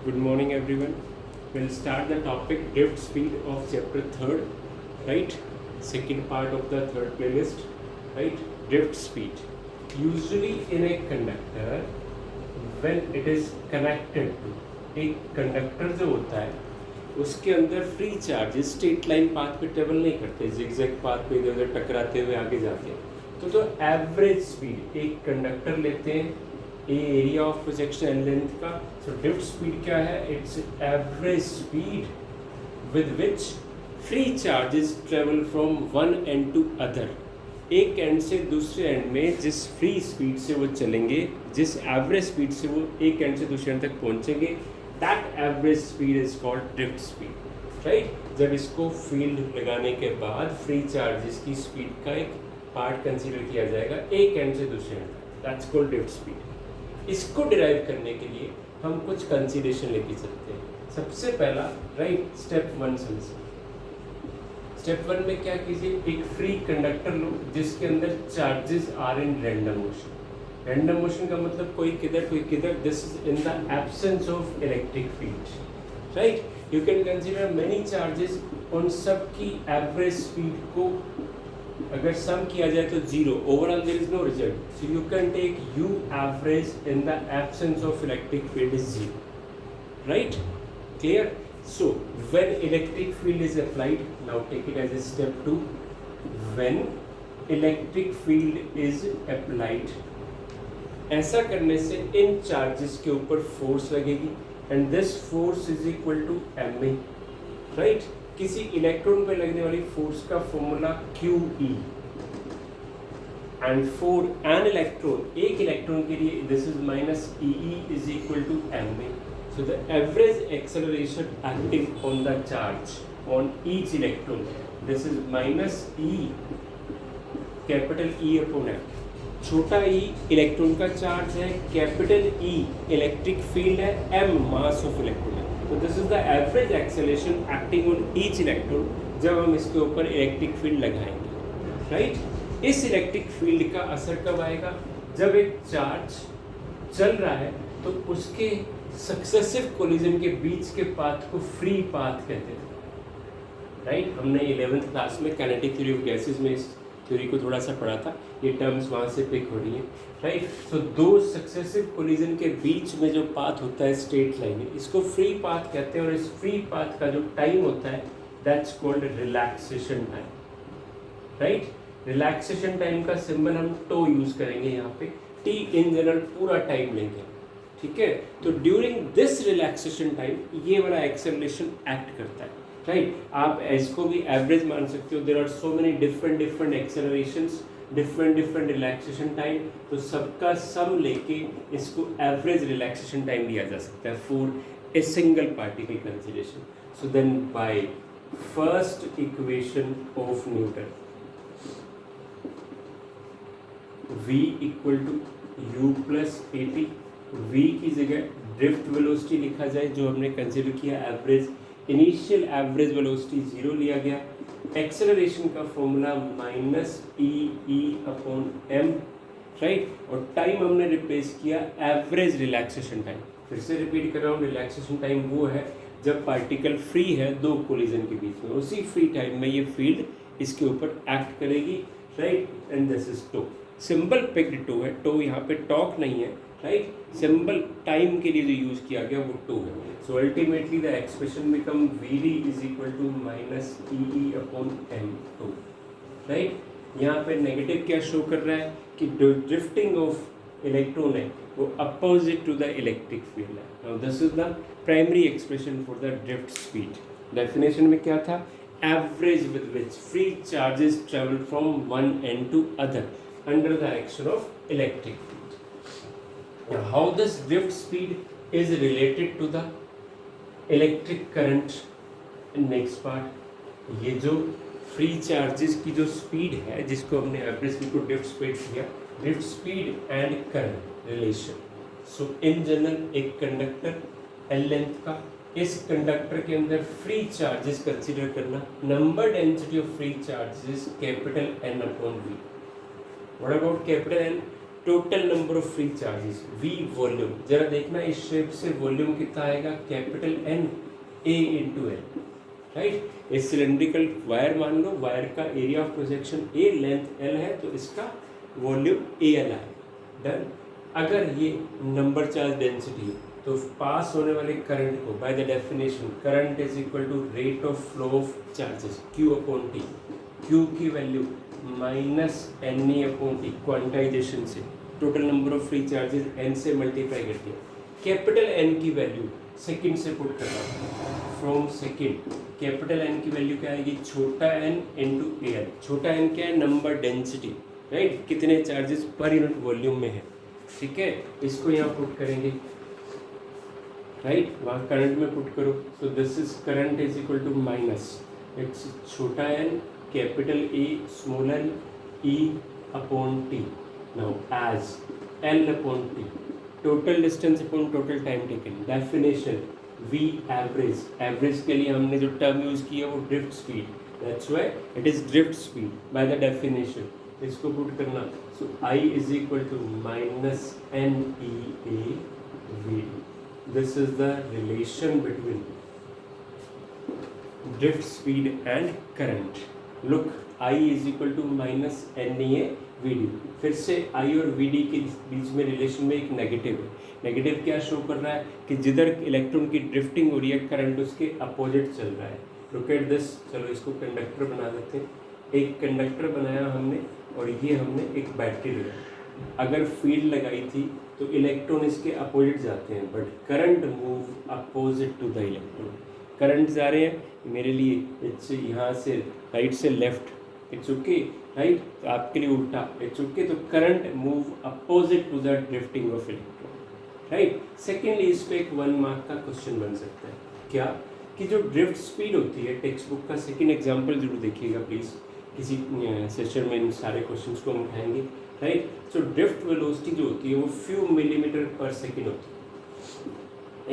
Good morning, everyone. We'll start the topic drift speed of chapter third, right? Second part of the third playlist, right? Drift speed. Usually in a conductor, when it is connected to एक conductor जो होता है उसके अंदर free charges straight line path पे travel नहीं करते, zigzag path पे इधर उधर टकराते हुए आगे जाते हैं। तो एवरेज स्पीड एक कंडक्टर लेते हैं a area of projection n length का। सो ड्रिफ्ट स्पीड क्या है? It's average speed with which free charges travel from one end to other. एक एंड से दूसरे एंड में जिस फ्री स्पीड से वो चलेंगे, जिस एवरेज स्पीड से वो एक एंड से दूसरे एंड तक पहुंचेंगे, that average speed is called drift speed, right? जब इसको फील्ड लगाने के बाद फ्री चार्जेस की स्पीड का एक पार्ट कंसीडर किया जाएगा एक एंड से दूसरे एंड तक, दैट्स कॉल्ड ड्रिफ्ट स्पीड। इसको डिराइव करने के लिए हम कुछ कंसीडरेशन लेके चलते हैं। सबसे पहला, राइट, स्टेप वन समझिए। स्टेप वन में क्या कीजिए, एक फ्री कंडक्टर लो जिसके अंदर charges are in random motion. Random motion का मतलब कोई किधर कोई किधर, this is in the absence of electric field, right? You can consider many charges, उन सब की एवरेज स्पीड को अगर सम किया जाए तो zero, overall there is no result. So you can take you average in the absence of electric field is zero, right? Clear? So when electric field is applied, now take it as a step 2. When electric field is applied, ऐसा करने से इन charges के ऊपर force लगेगी and this force is equal to ma, right? किसी electron पे लगने वाली फोर्स का formula QE, and for an electron, एक इलेक्ट्रॉन के लिए this is minus EE is equal to ma. So the average acceleration acting on the charge on each electron, this is minus E, capital E upon M. छोटा e electron का charge है, capital E electric field है, M mass of electron है। तो this is the average acceleration acting on each electron जब हम इसके ऊपर इलेक्ट्रिक फील्ड लगाएंगे, राइट? इस इलेक्ट्रिक फील्ड का असर कब आएगा? जब एक चार्ज चल रहा है तो उसके सक्सेसिव कोलिजन के बीच के पाथ को फ्री पाथ कहते हैं, राइट? हमने 11th क्लास में काइनेटिक थ्योरी ऑफ गैसेस में इस थ्योरी को थोड़ा सा पढ़ा था, ये टर्म्स वहाँ से पिक हो रही हैं, राइट? सो दो सक्सेसिव कोलिजन के बीच में जो पाथ होता है स्ट्रेट लाइन, इसको फ्री पाथ कहते हैं। और इस फ्री पाथ का जो टाइम होता है that's called relaxation time, right? Relaxation time का सिंबल हम टो यूज करेंगे यहाँ पे, टी इन जनरल पूरा टाइम लेंगे, ठीक है? तो ड्यूरिंग दिस रिलैक्सेशन टाइम ये वाला एक्सेलरेशन एक्ट करता है, राइट? आप इसको भी एवरेज मान सकते हो। There are so many different accelerations, different relaxation time, तो सबका सम लेके इसको एवरेज रिलैक्सेशन टाइम दिया जा सकता है for a single particle consideration. So then by first equation of Newton, v equal to u plus a t, v की जगह ड्रिफ्ट वेलोसिटी लिखा जाए जो हमने कंसिडर किया एवरेज, इनिशियल एवरेज वेलोसिटी 0 लिया गया, एक्सेलरेशन का formula minus E upon M, right? और टाइम हमने रिप्लेस किया एवरेज रिलैक्सेशन टाइम। फिर से रिपीट कर रहा हूँ, रिलैक्सेशन टाइम वो है जब पार्टिकल फ्री है दो कोलिजन के बीच में, उसी फ्री टाइम में ये फील्ड इसके ऊपर एक्ट करेगी, right? And this is tau, symbol picked tau है, टो यहाँ पे टॉक नहीं है, राइट? सिंबल टाइम के लिए जो यूज किया गया वो टो है। So ultimately the expression become V is equal to minus E upon M tau, right? यहाँ पे नेगेटिव क्या शो कर रहा है कि ड्रिफ्टिंग ऑफ इलेक्ट्रॉन है वो opposite to the electric field है। Now this is the primary expression for the drift speed. Definition में क्या था? Average with which free charges travel from one end to other under the action of electric field. Now, how this drift speed is related to the electric current? In next part, ये जो free charges की जो speed है जिसको हमने average speed को drift speed किया, drift speed and current relation. So in general एक कंडक्टर एल लेंथ का, इस कंडक्टर के अंदर फ्री चार्जेस कंसीडर करना, number density of free charges capital N upon V. What about capital N? Total number of free charges V volume, जरा देखना इस shape से वॉल्यूम कितना आएगा, capital N A into L, राइट। इस सिलेंड्रिकल वायर मान लो, वायर का area of projection A, length L है, तो इसका वॉल्यूम AL है, डन। अगर ये नंबर चार्ज डेंसिटी है तो पास होने वाले करंट को by the definition current is equal to rate of flow of charges Q upon T, Q की value minus n e upon t, quantization से total number of free charges N से multiply करके capital N की value second से put करना, from second capital N की value क्या आएगी, छोटा n इंटू AL। छोटा n क्या है, नंबर डेंसिटी, राइट, कितने चार्जेस पर यूनिट वॉल्यूम में है, ठीक है। इसको यहाँ पुट करेंगे, राइट, वहाँ करंट में पुट करो, so this is current is equal to minus it's छोटा n capital A small l E upon T, now as L upon T, total distance upon total time taken, definition V average, average के लिए हमने जो term use किया वो drift speed, that's why it is drift speed by the definition. इसको put करना, so I is equal to minus NEA V, this is the relation between drift speed and current. Look, I is equal to minus NEA VD। फिर से I और VD के बीच में relation में एक negative है। नेगेटिव क्या शो कर रहा है कि जिधर इलेक्ट्रॉन की ड्रिफ्टिंग हो रही है करंट उसके अपोजिट चल रहा है। लुक एट दिस, चलो इसको कंडक्टर बना देते हैं। एक कंडक्टर बनाया हमने और ये हमने एक बैटरी लगाई। अगर फील्ड लगाई थी तो इलेक्ट्रॉन इसके अपोजिट जाते हैं, but current move opposite to the electron. Current जा रहे हैं मेरे लिए इट्स यहाँ से राइट से लेफ्ट, इट्स ओके, राइट, तो आपके लिए उल्टा, इट्स ओके। तो current move opposite to the drifting of electron, right. Secondly इस पर एक 1 मार्क का क्वेश्चन बन सकता है, क्या कि जो ड्रिफ्ट स्पीड होती है, टेक्स्ट बुक का सेकेंड एग्जाम्पल जरूर देखिएगा प्लीज़, किसी सेशन में इन सारे क्वेश्चंस को हम उठाएंगे, राइट। सो ड्रिफ्ट वेलोसिटी जो होती है वो फ्यू मिलीमीटर पर सेकेंड होती है।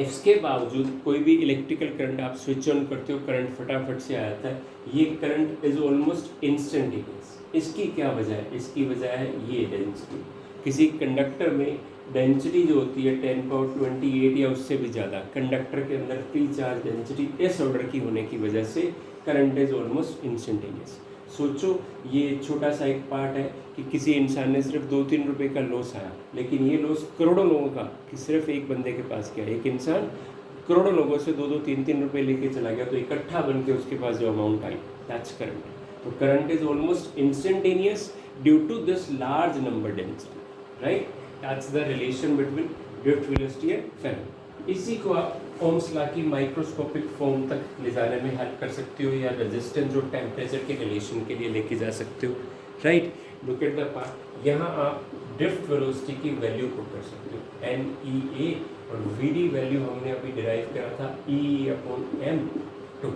इसके बावजूद कोई भी इलेक्ट्रिकल करंट आप स्विच ऑन करते हो, करंट फटाफट से आ जाता है। ये करंट इज ऑलमोस्ट इंस्टेंटेनियस। इसकी क्या वजह है, इसकी वजह है ये डेंसिटी। किसी कंडक्टर में डेंसिटी जो होती है 10⁻28 या उससे भी ज़्यादा, कंडक्टर के अंदर फ्री चार्ज डेंसिटी इस ऑर्डर की होने की वजह से करंट इज ऑलमोस्ट इंस्टेंटेनियस। सोचो ये छोटा सा एक पार्ट है कि किसी इंसान ने सिर्फ 2-3 रुपए का लॉस आया, लेकिन ये लॉस करोड़ों लोगों का कि सिर्फ एक बंदे के पास क्या, एक इंसान करोड़ों लोगों से 2-2, 3-3 रुपए लेके चला गया, तो इकट्ठा बन के उसके पास जो अमाउंट आई, दैट्स करंट। तो current is almost instantaneous due to this large number density, right. That's the relation between drift velocity and current. इसी को आप ओम्स लॉ की माइक्रोस्कोपिक फॉर्म तक ले जाने में हेल्प कर सकते हो, या रेजिस्टेंस और टेम्परेचर के रिलेशन के लिए लेके जा सकते हो, right. Look at the part, यहाँ आप ड्रिफ्ट वेलोसिटी की वैल्यू पुट कर सकते हो, NEA, और VD वैल्यू हमने अभी डिराइव करा था E/m2,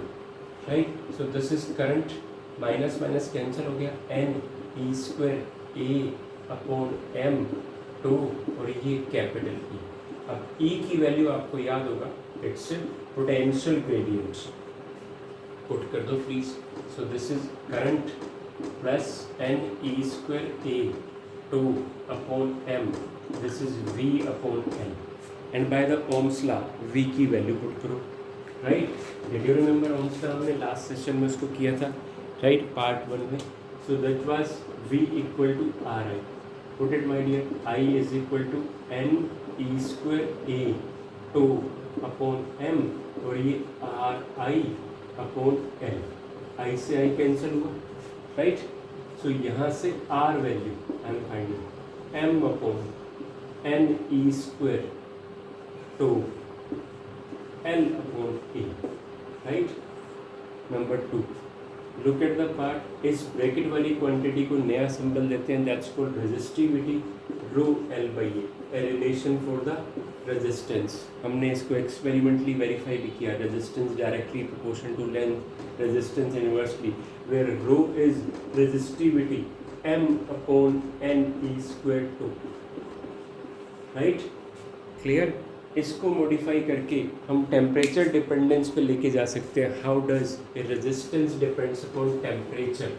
right. So this is current, minus minus cancel हो गया, NE²A/m2, और ये कैपिटल E। अब E की वैल्यू आपको याद होगा, इट्स पोटेंशियल ग्रेडियंट, पुट कर दो please. So this is current plus NE²A/2/m, this is V/N, and by the Ohm's law V की वैल्यू पुट करो, right. Did you remember Ohm's law, हमने लास्ट सेशन में उसको किया था, राइट, पार्ट 1 में। So that was V equal to RI, put it my dear, I is equal to NE²A/2/m, और ये RI/L, I से I कैंसिल हुआ, राइट। सो यहाँ से R value I am finding M/NE²2L/A, right. Number 2, look at the part, इस bracket वाली quantity को नया सिंबल देते हैं, that's called resistivity, ρL/A, relation for the resistance. हमने इसको एक्सपेरिमेंटली वेरीफाई भी किया, resistance directly proportional to length, resistance inversely, where ρ is resistivity M/NE²2, right, clear. इसको मॉडिफाई करके हम टेम्परेचर डिपेंडेंस पे लेके जा सकते हैं। How does a resistance depends upon temperature,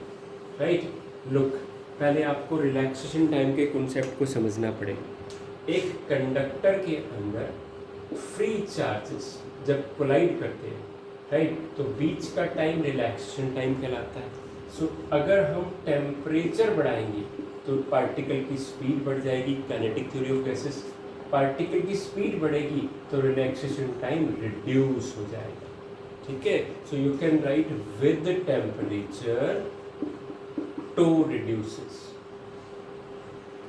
right. Look, पहले आपको रिलैक्सेशन टाइम के कॉन्सेप्ट को समझना पड़ेगा। एक कंडक्टर के अंदर फ्री चार्जेस जब कोलाइड करते हैं, राइट, तो बीच का टाइम रिलैक्सेशन टाइम कहलाता है। सो अगर हम टेम्परेचर बढ़ाएंगे तो पार्टिकल की स्पीड बढ़ जाएगी, kinetic theory of gases. Particle की स्पीड बढ़ेगी तो रिलैक्सेशन टाइम रिड्यूस हो जाएगा, ठीक है। So you can write with temperature tau reduces.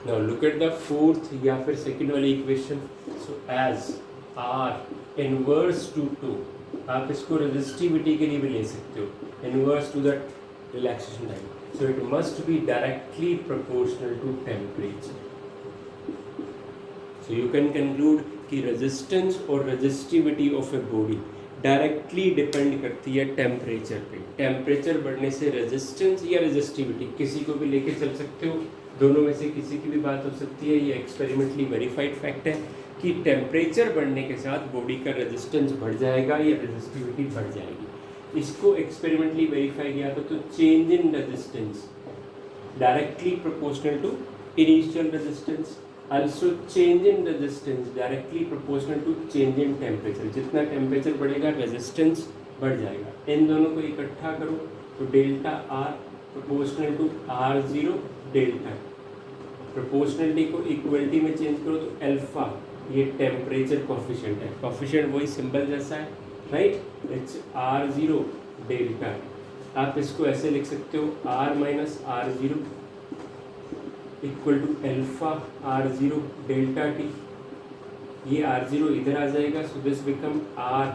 Now look at the fourth या फिर सेकंड वाली equation. So as R inverse to tau, आप इसको रेजिस्टिविटी के लिए भी ले सकते हो, inverse to the relaxation time, so it must be directly proportional to temperature. So you can conclude कि resistance और resistivity of a body directly depend करती है टेम्परेचर पे। टेम्परेचर बढ़ने से रेजिस्टेंस या रेजिस्टिविटी किसी को भी लेके चल सकते हो, दोनों में से किसी की भी बात हो सकती है। ये एक्सपेरिमेंटली वेरीफाइड फैक्ट है कि टेम्परेचर बढ़ने के साथ बॉडी का रेजिस्टेंस बढ़ जाएगा या रेजिस्टिविटी बढ़ जाएगी। इसको एक्सपेरिमेंटली वेरीफाई किया तो change in resistance directly proportional to initial resistance, also change in resistance directly proportional to change in temperature। जितना टेम्परेचर बढ़ेगा रेजिस्टेंस बढ़ जाएगा। इन दोनों को इकट्ठा करो तो delta R proportional to R zero delta. Proportionality को इक्वलिटी में चेंज करो तो अल्फा, ये टेम्परेचर कॉफिशिएंट है, कॉफिशिएंट वही सिंबल जैसा है, right, it's R zero delta. आप इसको ऐसे लिख सकते हो R minus R zero equal to alpha R zero delta T. ये आर जीरो इधर आ जाएगा, so this become are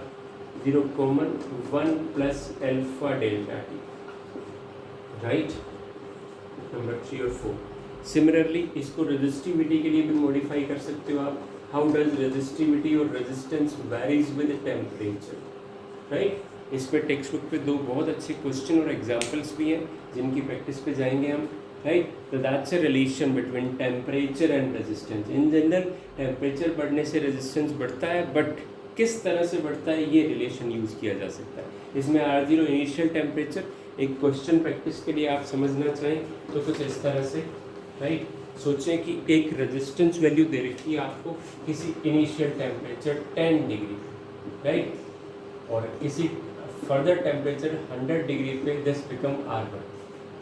zero common 1 plus alpha delta T, right, number 3 और 4। सिमिलरली इसको रेजिस्टिविटी के लिए भी मॉडिफाई कर सकते हो आप। हाउ डज रेजिस्टिविटी और resistance varies with temperature, right. इस पर टेक्स्ट बुक पे दो बहुत अच्छे क्वेश्चन और एग्जाम्पल्स भी हैं जिनकी प्रैक्टिस पे जाएंगे हम, राइट। तो that's a relation between temperature and resistance. In general temperature बढ़ने से रेजिस्टेंस बढ़ता है, बट किस तरह से बढ़ता है ये रिलेशन यूज़ किया जा सकता है। इसमें आर जीरो इनिशियल टेम्परेचर, एक क्वेश्चन प्रैक्टिस के लिए आप समझना चाहें तो कुछ इस तरह से, राइट। सोचें कि एक रेजिस्टेंस वैल्यू दे रखी है आपको किसी इनिशियल टेम्परेचर 10 डिग्री, राइट, और किसी फर्दर टेम्परेचर 100 डिग्री पे this become R1।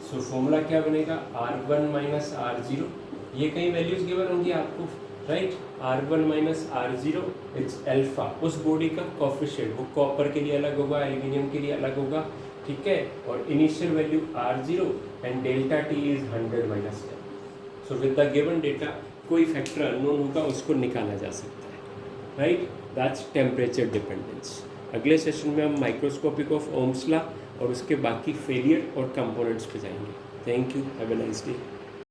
So formula क्या बनेगा, R1 माइनस आर जीरो, ये कई वैल्यूज गिवन होंगी आपको, right. R1 minus R zero it's alpha, उस बॉडी का कॉफिशिएंट, वो कॉपर के लिए अलग होगा, एल्यूमिनियम के लिए अलग होगा, ठीक है, और initial value R0 and delta T is 100 minus 10। So with the given data कोई फैक्टर अननोन होगा, उसको निकाला जा सकता है, राइट। That's temperature dependence. अगले सेशन में हम माइक्रोस्कोपिक ऑफ ओम्स लॉ और उसके बाकी फेलियर और कंपोनेंट्स पे जाएंगे। Thank you, have a nice day.